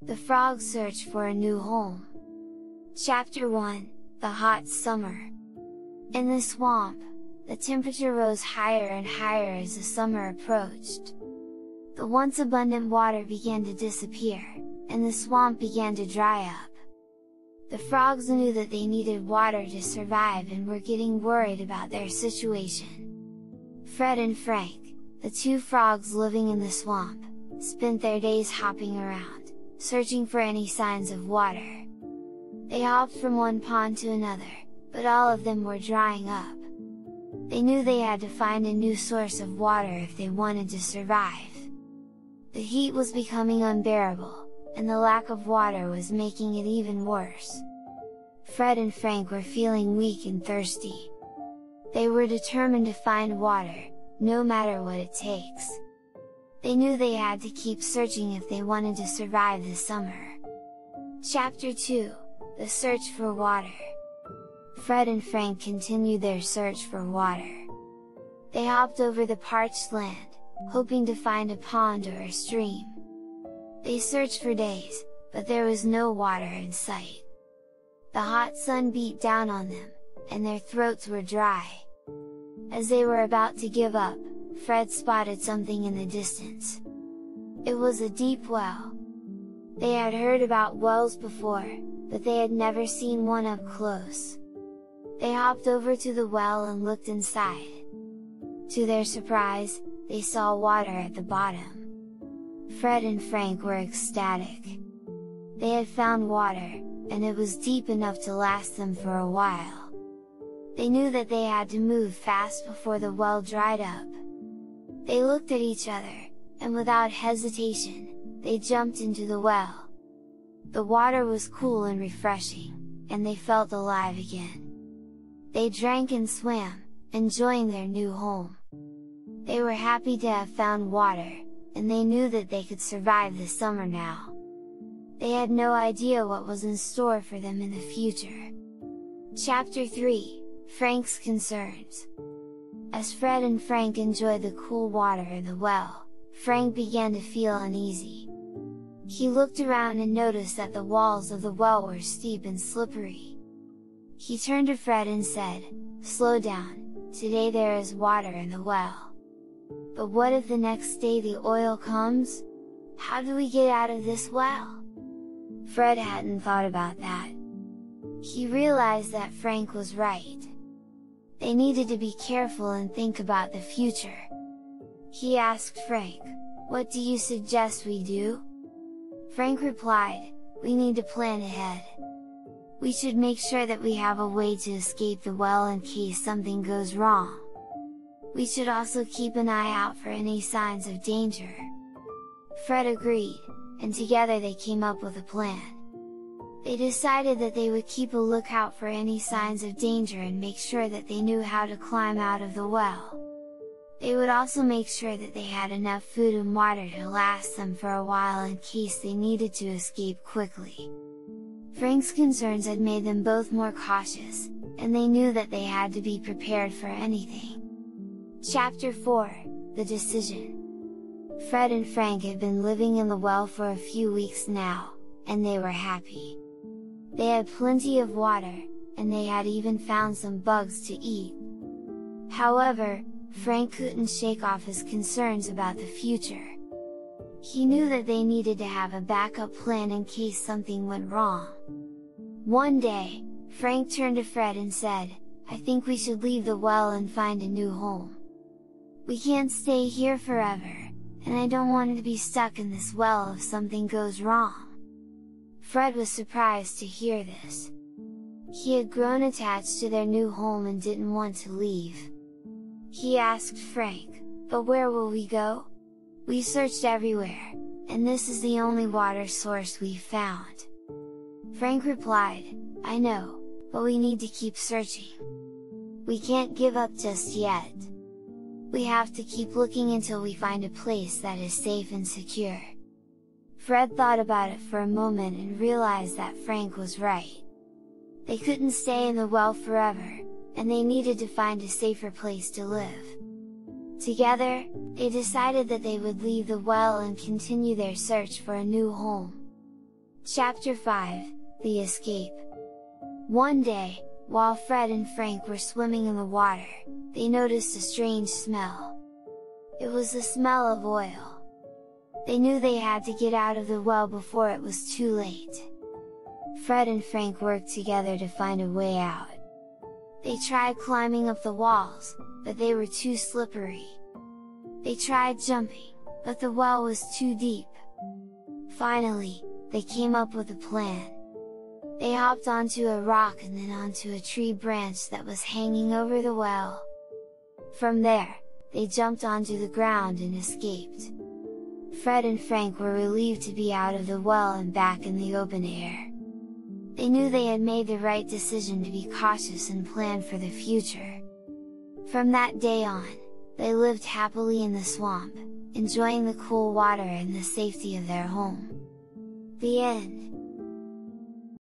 The frogs search for a new home. Chapter 1, The Hot Summer. In the swamp, the temperature rose higher and higher as the summer approached. The once abundant water began to disappear, and the swamp began to dry up. The frogs knew that they needed water to survive and were getting worried about their situation. Fred and Frank, the two frogs living in the swamp, spent their days hopping around, searching for any signs of water. They hopped from one pond to another, but all of them were drying up. They knew they had to find a new source of water if they wanted to survive. The heat was becoming unbearable, and the lack of water was making it even worse. Fred and Frank were feeling weak and thirsty. They were determined to find water, no matter what it takes. They knew they had to keep searching if they wanted to survive the summer. Chapter 2, The Search for Water. Fred and Frank continued their search for water. They hopped over the parched land, hoping to find a pond or a stream. They searched for days, but there was no water in sight. The hot sun beat down on them, and their throats were dry. As they were about to give up, Fred spotted something in the distance. It was a deep well. They had heard about wells before, but they had never seen one up close. They hopped over to the well and looked inside. To their surprise, they saw water at the bottom. Fred and Frank were ecstatic. They had found water, and it was deep enough to last them for a while. They knew that they had to move fast before the well dried up. They looked at each other, and without hesitation, they jumped into the well. The water was cool and refreshing, and they felt alive again. They drank and swam, enjoying their new home. They were happy to have found water, and they knew that they could survive the summer now. They had no idea what was in store for them in the future. Chapter 3, Frank's Concerns. As Fred and Frank enjoyed the cool water in the well, Frank began to feel uneasy. He looked around and noticed that the walls of the well were steep and slippery. He turned to Fred and said, "Slow down, today there is water in the well. But what if the next day the oil comes? How do we get out of this well?" Fred hadn't thought about that. He realized that Frank was right. They needed to be careful and think about the future. He asked Frank, "What do you suggest we do?" Frank replied, "We need to plan ahead. We should make sure that we have a way to escape the well in case something goes wrong. We should also keep an eye out for any signs of danger." Fred agreed, and together they came up with a plan. They decided that they would keep a lookout for any signs of danger and make sure that they knew how to climb out of the well. They would also make sure that they had enough food and water to last them for a while in case they needed to escape quickly. Frank's concerns had made them both more cautious, and they knew that they had to be prepared for anything. Chapter 4, The Decision. Fred and Frank had been living in the well for a few weeks now, and they were happy. They had plenty of water, and they had even found some bugs to eat. However, Frank couldn't shake off his concerns about the future. He knew that they needed to have a backup plan in case something went wrong. One day, Frank turned to Fred and said, "I think we should leave the well and find a new home. We can't stay here forever, and I don't want to be stuck in this well if something goes wrong." Fred was surprised to hear this. He had grown attached to their new home and didn't want to leave. He asked Frank, "But where will we go? We searched everywhere, and this is the only water source we've found." Frank replied, "I know, but we need to keep searching. We can't give up just yet. We have to keep looking until we find a place that is safe and secure." Fred thought about it for a moment and realized that Frank was right. They couldn't stay in the well forever, and they needed to find a safer place to live. Together, they decided that they would leave the well and continue their search for a new home. Chapter 5, The Escape. One day, while Fred and Frank were swimming in the water, they noticed a strange smell. It was the smell of oil. They knew they had to get out of the well before it was too late. Fred and Frank worked together to find a way out. They tried climbing up the walls, but they were too slippery. They tried jumping, but the well was too deep. Finally, they came up with a plan. They hopped onto a rock and then onto a tree branch that was hanging over the well. From there, they jumped onto the ground and escaped. Fred and Frank were relieved to be out of the well and back in the open air. They knew they had made the right decision to be cautious and plan for the future. From that day on, they lived happily in the swamp, enjoying the cool water and the safety of their home. The end.